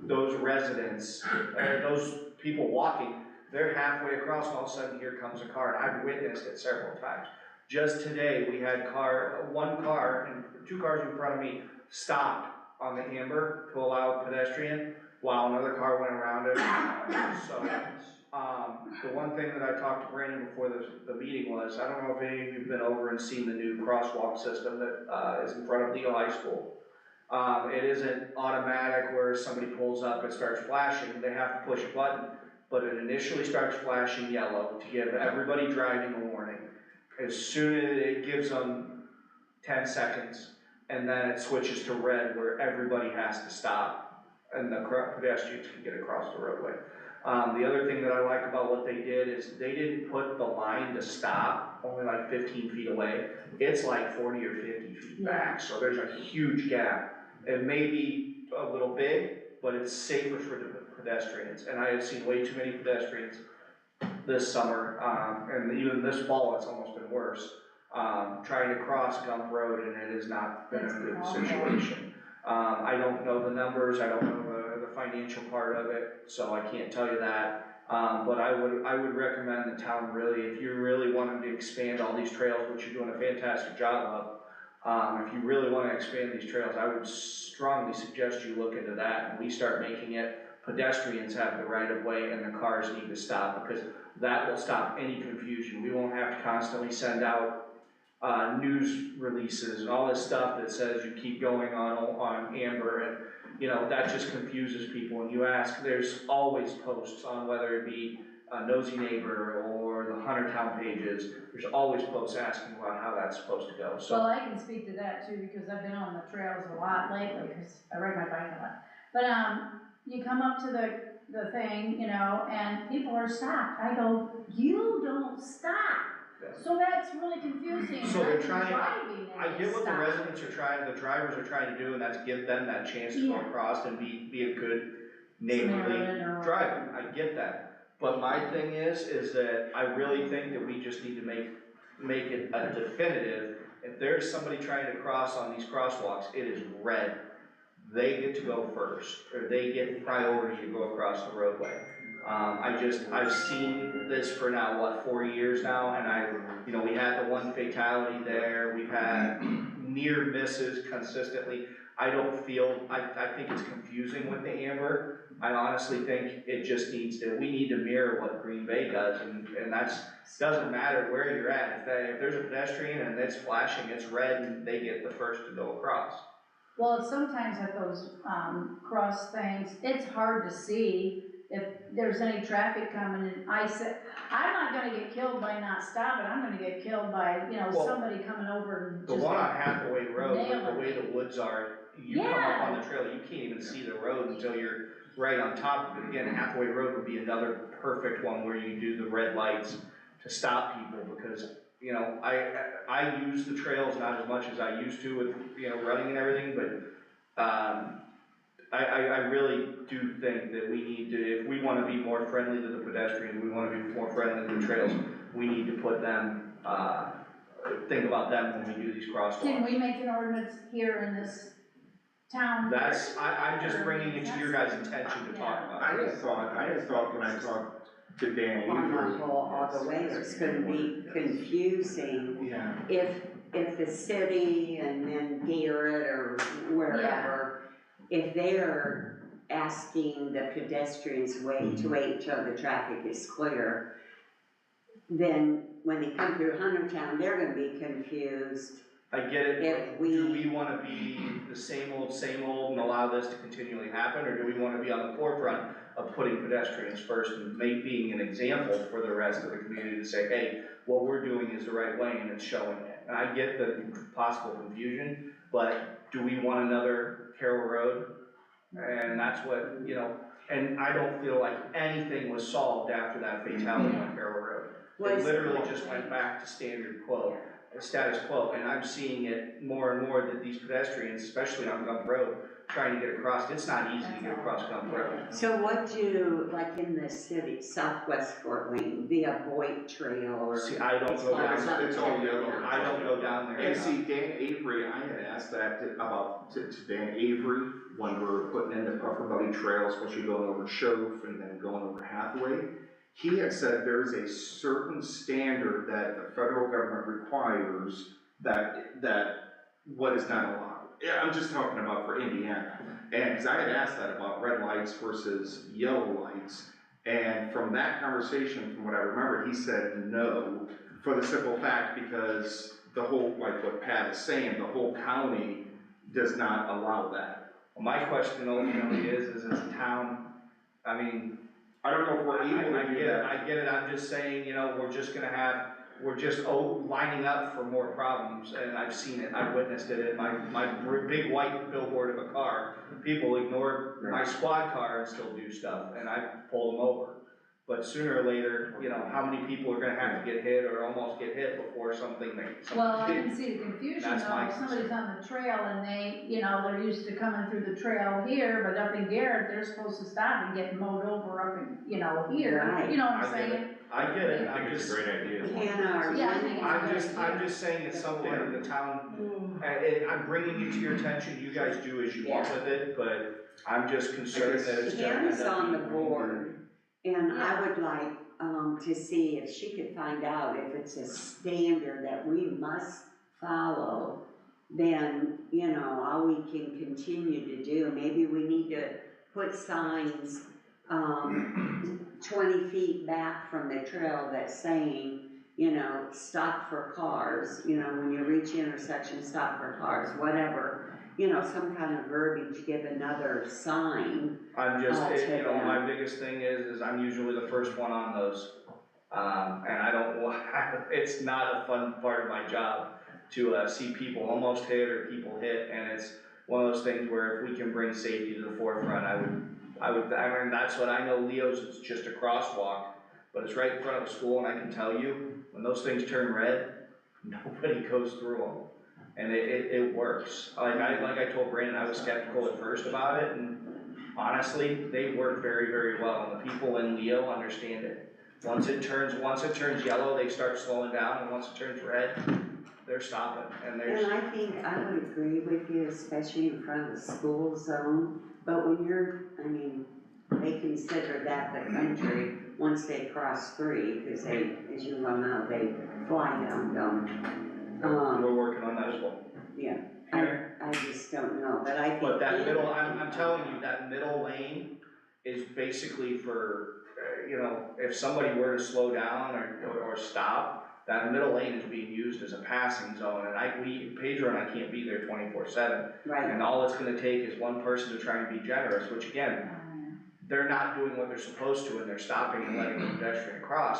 Those residents, those people walking, they're halfway across and all of a sudden here comes a car, and I've witnessed it several times. Just today, we had one car and two cars in front of me stopped on the Amber to allow pedestrian while another car went around it. So, the one thing that I talked to Brandon before the meeting was, I don't know if any of you've been over and seen the new crosswalk system that is in front of Leo High School. It isn't automatic where somebody pulls up, it starts flashing, they have to push a button, but it initially starts flashing yellow to give everybody driving a warning. As soon as it gives them 10 seconds, and then it switches to red where everybody has to stop and the pedestrians can get across the roadway. The other thing that I like about what they did is they didn't put the line to stop only like 15 feet away. It's like 40 or 50 feet back, so there's a huge gap. It may be a little big, but it's safer for the pedestrians. And I have seen way too many pedestrians this summer, and even this fall, it's almost been worse. Trying to cross Gump Road, and it has not been a good situation. I don't know the numbers, I don't know the financial part of it, so I can't tell you that. But I would recommend the town really, if you really wanted to expand all these trails, which you're doing a fantastic job of, if you really wanna expand these trails, I would strongly suggest you look into that, and we start making it pedestrians have the right of way and the cars need to stop, because that will stop any confusion. We won't have to constantly send out news releases and all this stuff that says you keep going on Amber, and you know, that just confuses people. And you ask, there's always posts on whether it be a Nosy Neighbor or the Huntertown pages, there's always posts asking about how that's supposed to go, so. Well, I can speak to that too, because I've been on the trails a lot lately, because I ride my bike a lot. But, you come up to the thing, you know, and people are stopped. I go, you don't stop. Yeah. So that's really confusing. So they're I'm trying, driving and I they get what the stop. residents are trying, the drivers are trying to do, and that's give them that chance to go Yeah. across and be a good neighborly Samaritan or driver. I get that. But my thing is that I really think that we just need to make it a definitive. If there's somebody trying to cross on these crosswalks, it is red. They get to go first, or they get priority to go across the roadway. I've seen this for now, what, 4 years now, and we had the one fatality there, we've had near misses consistently. I think it's confusing with the Amber. I honestly think it just we need to mirror what Green Bay does, and doesn't matter where you're at. If there's a pedestrian and it's flashing, it's red, and they get the first to go across. Well, sometimes at those, cross things, it's hard to see if there's any traffic coming, and I said, I'm not gonna get killed by not stopping, I'm gonna get killed by, Well, somebody coming over and The just. one on Hathaway Road, with the nailing way me. the woods are, you come up on the trail, you can't even see the road until you're right on top of it. Again, Hathaway Road would be another perfect one where you do the red lights to stop people, because, I use the trails not as much as I used to with, running and everything, but, I really do think that we need to, if we wanna be more friendly to the pedestrians, we wanna be more friendly to the trails, we need to put them, think about them when we do these crosswalks. Can we make an ordinance here in this town? I'm just bringing it to your guys' attention to talk about. I just thought when I talked to Dan On Avery. the whole, all the way, it's gonna be confusing Yeah. if the city and then Garrett or wherever, if they're asking the pedestrians to wait till the traffic is clear, then when they come through Huntertown, they're gonna be confused. I get it, If but we- do we wanna be the same old and allow this to continually happen, or do we wanna be on the forefront of putting pedestrians first and being an example for the rest of the community to say, hey, what we're doing is the right way and it's showing it? And I get the possible confusion, but do we want another Carroll Road? And that's what, and I don't feel like anything was solved after that fatality on Carroll Road. It literally just went back to status quo, and I'm seeing it more and more that these pedestrians, especially on Gump Road, trying to get across, it's not easy to get across Gump Road. So what do, like in the city, southwest Fort Wayne, via Boyd Trail or? See, I don't go down, It's all yellow. I don't go down there. And see, Dan Avery, I had asked that to Dan Avery when we were putting in the Puffer Belly Trail, especially going over Shove and then going over Hathaway. He had said there's a certain standard that the federal government requires that what is not allowed. Yeah, I'm just talking about for Indiana. And because I had asked that about red lights versus yellow lights. And from that conversation, from what I remember, he said no, for the simple fact because the whole, like what Pat is saying, the whole county does not allow that. My question ultimately is as a town, I don't know if we're able to do that. I get it, I'm just saying, we're just lining up for more problems, and I've seen it, I've witnessed it in my big white billboard of a car. People ignore my squad car and still do stuff, and I pull them over. But sooner or later, how many people are gonna have to get hit or almost get hit before something Well, I can see the confusion That's though, my if somebody's on the trail and they, they're used to coming through the trail here, but up in Garrett, they're supposed to stop and get mowed over up in, here, Right. you know what I'm I get saying? it. I get it, I think it's a great idea. Hannah, are Yeah, I think you? it's I'm just saying it's something that the town, I'm bringing it to your attention, you guys do as you want with it, but I'm just concerned that it's gonna end Hannah's up on the being board, and I would like, to see if she could find out if it's a standard that we must follow, then, you know, all we can continue to do, maybe we need to put signs, 20 feet back from the trail that's saying, you know, stop for cars, you know, when you reach the intersection, stop for cars, whatever. You know, some kind of verbiage, give another sign. I'm just, to you know, them. my biggest thing is I'm usually the first one on those. And I don't want, it's not a fun part of my job to, see people almost hit or people hit, and it's one of those things where if we can bring safety to the forefront, I mean, that's what I know, Leo's, it's just a crosswalk, but it's right in front of the school, and I can tell you, when those things turn red, nobody goes through them. And it works. Like I told Brandon, I was skeptical at first about it, and honestly, they work very, very well, and the people in Leo understand it. Once it turns yellow, they start slowing down, and once it turns red, they're stopping, and there's. And I think I would agree with you, especially in front of the school zone, but when you're, I mean, they consider that the country once they cross 3, because they, as you well know, they fly down them. We're working on that as well. Yeah, I just don't know, but I think. But that middle, I'm telling you, that middle lane is basically for, you know, if somebody were to slow down or stop, that middle lane is being used as a passing zone, and Pedro and I can't be there 24/7. Right, And all it's gonna take is one person to try and be generous, which again, they're not doing what they're supposed to, and they're stopping and letting the pedestrian cross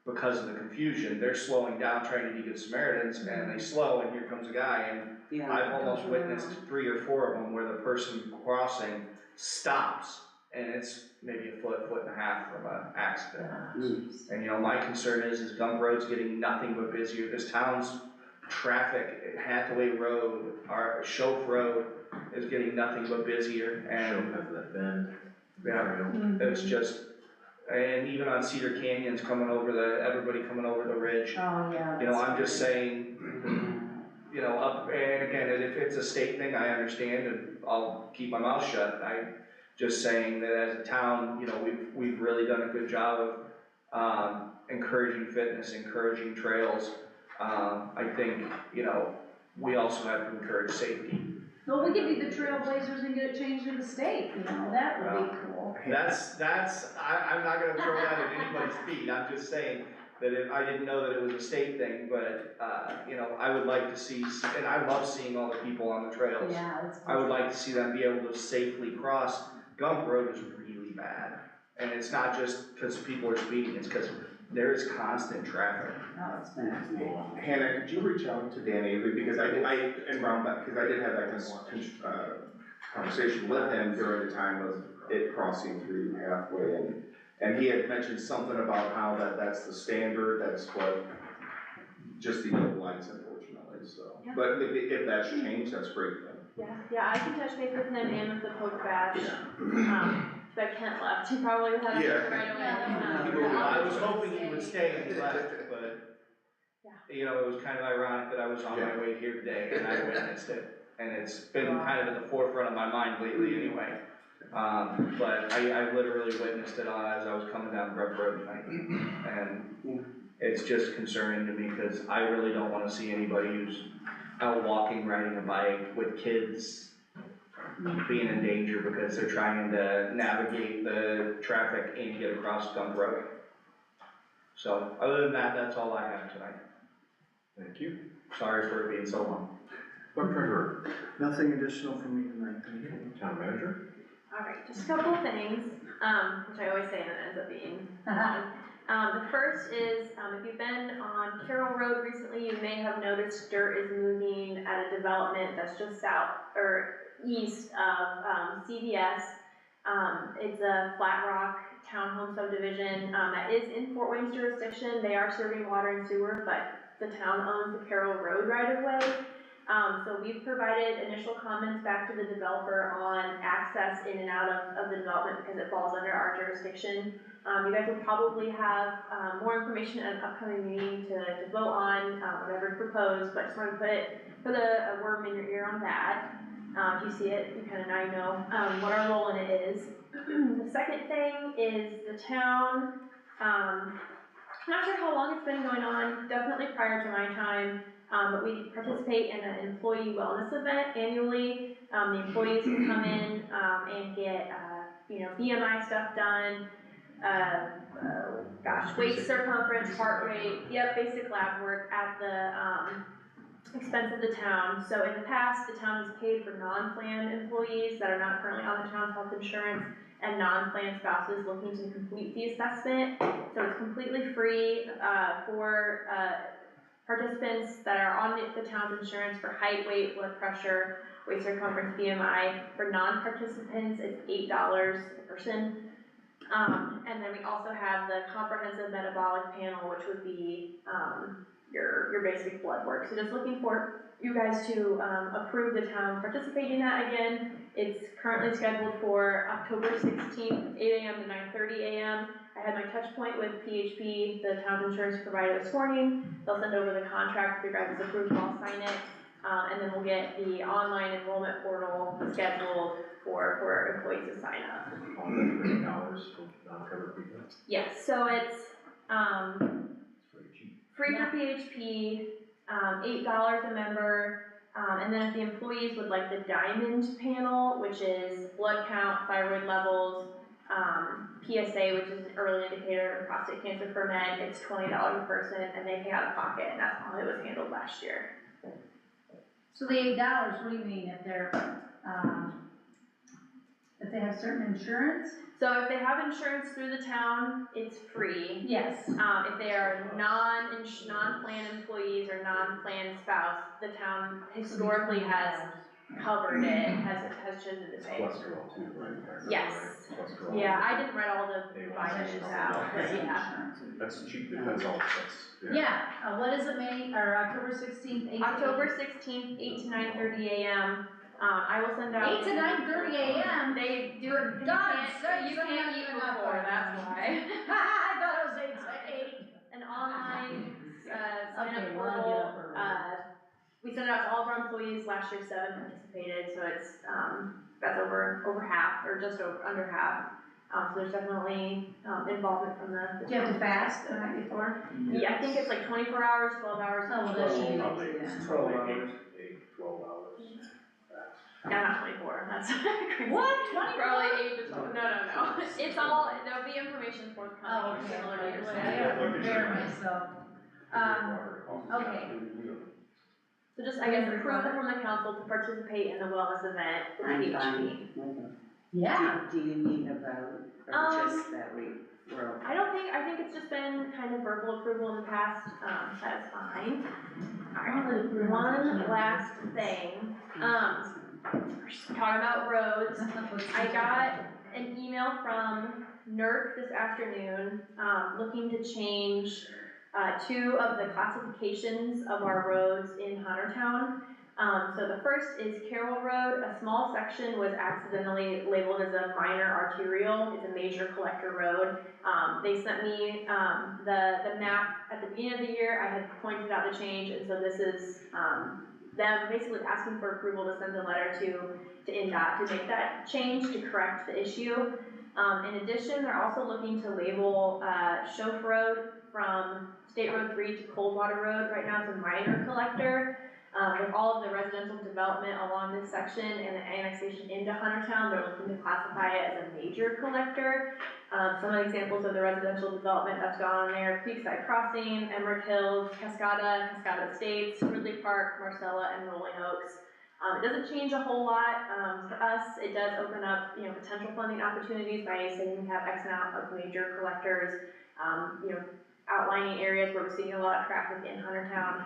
because of the confusion. They're slowing down, trying to be good Samaritans, and they slow, and here comes a guy, and yeah. I've almost witnessed 3 or 4 of them where the person crossing stops, and it's maybe a foot and a half from an accident. And you know, my concern is Gump Road's getting nothing but busier. This town's traffic, Hathaway Road, our Shope Road is getting nothing but busier, and Show has that bend. yeah, it's just, and even on Cedar Canyon's coming over everybody coming over the ridge. Oh, yeah. You know, I'm just saying, you know, up, and again, if it's a state thing, I understand, and I'll keep my mouth shut. I'm just saying that as a town, you know, we've really done a good job of, encouraging fitness, encouraging trails. I think, you know, we also have to encourage safety. Well, we could be the trailblazers and get it changed in the state, you know, that would be cool. I'm not gonna throw that at anybody's feet, I'm just saying that if, I didn't know that it was a state thing, but, you know, I would like to see, and I love seeing all the people on the trails. Yeah, it's. I would like to see them be able to safely cross. Gump Road is really bad, and it's not just because people are speeding, it's because there is constant traffic. No, it's been. Hannah, could you reach out to Dan Avery, because I did have that conversation with him during the time of it crossing through halfway, and he had mentioned something about how that's the standard, that's what, just the yellow lights unfortunately, so. Yeah. But if that's changed, that's great then. Yeah, I can touch base with him and with the poke badge. But Kent left, he probably would have an Yeah. answer right away. I was hoping he would stay and he left, but, you know, it was kind of ironic that I was on my way here today and I witnessed it. And it's been kind of at the forefront of my mind lately anyway. But I literally witnessed it as I was coming down Grub Road tonight. And it's just concerning to me because I really don't wanna see anybody who's out walking, riding a bike with kids being in danger because they're trying to navigate the traffic and get across Gump Road. So, other than that, that's all I have tonight. Thank you. Sorry for it being so long. Clerk Treasurer, Nothing additional from me tonight, thank you. Town Manager. Alright, just a couple of things, which I always say and it ends up being the first is, if you've been on Carroll Road recently, you may have noticed dirt is moving at a development that's just south, or east of, CVS. It's a Flat Rock townhome subdivision, that is in Fort Wayne's jurisdiction. They are serving water and sewer, but the town owns the Carroll Road right of way. So we've provided initial comments back to the developer on access in and out of the development because it falls under our jurisdiction. You guys will probably have, more information at an upcoming meeting to vote on, whatever's proposed, but just wanted to put a worm in your ear on that. If you see it, you kinda now know, what our role in it is. The second thing is the town, I'm not sure how long it's been going on, definitely prior to my time, but we participate in an employee wellness event annually. The employees can come in, and get, BMI stuff done, waist circumference, heart rate, basic lab work at the, expense of the town. So in the past, the town has paid for non-plan employees that are not currently on the town's health insurance and non-plan spouses looking to complete the assessment. So it's completely free, for, participants that are on the town's insurance for height, weight, blood pressure, waist circumference, BMI. For non-participants, it's $8 a person. And then we also have the comprehensive metabolic panel, which would be, your basic blood work. So just looking for you guys to, approve the town participating in that again. It's currently scheduled for October 16th, 8 a.m. to 9:30 a.m. I had my touch point with PHP, the town's insurance provider, this morning. They'll send over the contract with your guys' approval, I'll sign it. And then we'll get the online enrollment portal scheduled for employees to sign up. $8 for non-covered people. Yes, so it's, It's pretty cheap. free for PHP, $8 a member, and then if the employees would like the diamond panel, which is blood count, thyroid levels, PSA, which is an early indicator of prostate cancer for men, it's $20 a person, and they pay out of pocket, and that's how it was handled last year. So the $8, what do you mean, if they have certain insurance? So if they have insurance through the town, it's free. Yes. If they are non-plan employees or non-plan spouse, the town historically has covered it, has chosen to pay. Cholesterol too, right? Yes. Cholesterol. Yeah, I didn't write all the A1C vitamins stuff. out, but yeah. That's cheap, that's all, that's, Yeah, what is it, October 16th, 8 October 16th, 8 to 9:30 a.m. I will send out. 8 to 9:30 a.m.? They do it, you God, can't eat before, that's why. I thought it was 8 to 8. An online, sign Okay, up well, I'll get portal, up early. we sent it out to all of our employees, last year 7 participated, so it's, that's over half, or just under half. So there's definitely, involvement from the. Do you have to fast the night before? Yeah, I think it's like 24 hours, 12 hours. Oh, well, that should be Probably, easy then. 12 hours. 12 hours. No, not 24, that's crazy. What, 24? Probably 8 to 12, no. It's all, there'll be information forthcoming, similar to your Well, study. I gotta prepare myself. Okay. So just, I guess, approval from the council to participate in the wellness event for I'm PHP. fine with it. Yeah. Do you need a vote, or just that we wrote? I think it's just been kind of verbal approval in the past, that's fine. Alright, one last thing, talking about roads, I got an email from NERC this afternoon, looking to change, 2 of the classifications of our roads in Huntertown. So the first is Carroll Road. A small section was accidentally labeled as a minor arterial. It's a major collector road. They sent me the map at the beginning of the year. I had pointed out the change, and so this is them basically asking for approval to send a letter to NDOT to make that change to correct the issue. In addition, they're also looking to label Schoaf Road from State Road 3 to Coldwater Road. Right now it's a minor collector. With all of the residential development along this section and the annexation into Huntertown, they're looking to classify it as a major collector. Some of the examples of the residential development that's gone on there: Creekside Crossing, Emerald Hills, Cascada Estates, Ridley Park, Marcella, and Rolling Oaks. It doesn't change a whole lot for us. It does open up, potential funding opportunities by saying we have X amount of major collectors, outlining areas where we're seeing a lot of traffic in Huntertown.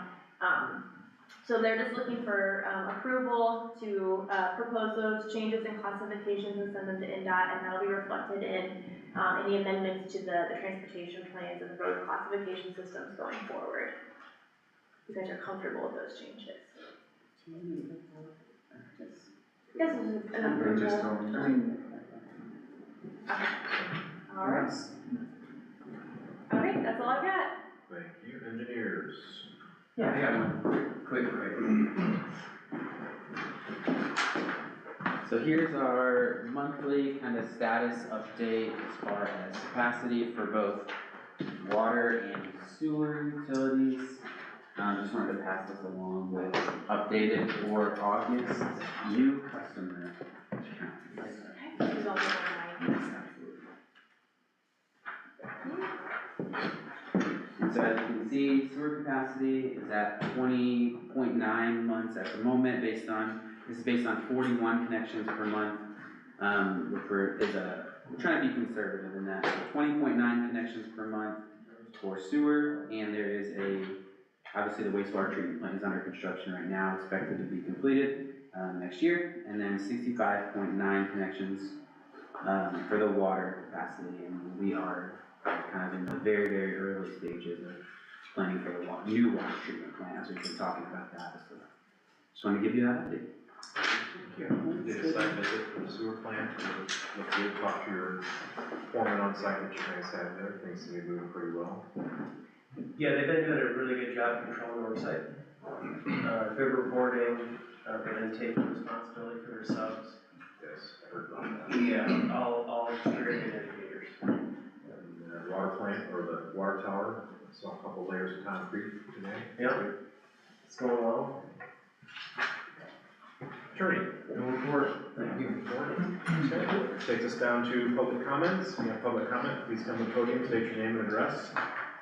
So they're just looking for approval to propose those changes in classifications and send them to NDOT, and that'll be reflected in any amendments to the transportation plans and the road classification systems going forward. You guys are comfortable with those changes? Guess it's just an They just approval. don't. Alright. Okay, that's all I've got. Thank you, engineers. Yeah, I got one quick. So here's our monthly kind of status update as far as capacity for both water and sewer utilities. Just wanted to pass this along with updated for August new customer counts. Here's all the one And so as you can see, sewer capacity is at 20.9 months at the moment this is based on 41 connections per month, which we're trying to be conservative in that. So 20.9 connections per month for sewer, and there is obviously the wastewater treatment plant is under construction right now, expected to be completed next year, and then 65.9 connections for the water capacity, and we are kind of in the very, very early stages of planning for the new water treatment plant, as we've been talking about that, so just wanted to give you that update. Did a site visit for the sewer plant, look good, talk to your foreman on site that you guys had there, things seem to be moving pretty well. Yeah, they've been doing a really good job controlling our site. Good reporting, and then taking responsibility for their subs. Yes, I heard about that. Yeah, all very good indicators. And the water plant, or the water tower, saw a couple layers of concrete today. Yep, it's going well. Attorney, no report. Thank you. Okay, takes us down to public comments. If you have public comment, please come to the podium, state your name and address.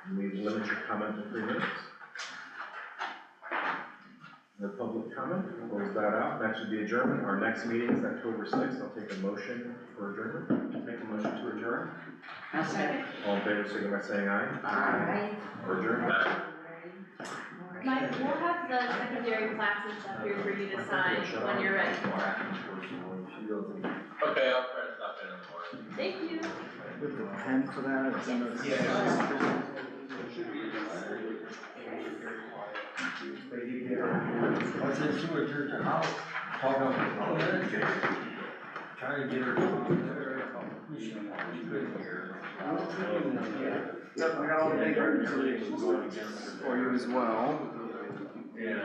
And we limit your comment to 3 minutes. The public comment, close that out. Next would be adjournment. Our next meeting is October 6th. I'll take a motion for adjournment. Make a motion to adjourn? All in favor, signify by saying aye. Aye. Or adjourn. Mike, we'll have the secondary plats and stuff here for you to sign when you're ready. Okay, I'll try to stop in the morning. Thank you. With the pen for that, or send us? What's that sewer church or house? Trying to get her. Yep, I got all the bank reconciliations for you as well. Yeah.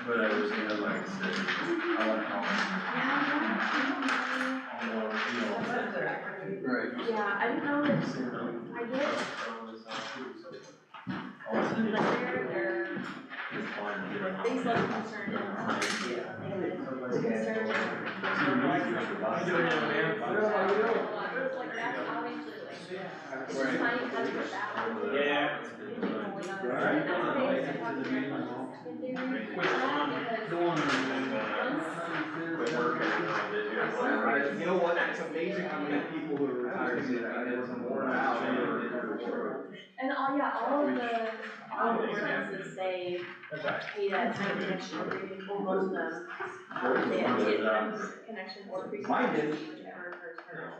But I was gonna like say, I want to call. Right. Yeah, I didn't know that, I get, like, they're, like, things like concerned and concerned. Like, that's obviously, like, it's just finding how to get that one. Yeah. You know what, it's amazing how many people who are retired say that, I wasn't worn out. And all of the ordinances say, hey, that time connection, or most of them, they have connection or pre-connection, whichever occurs first.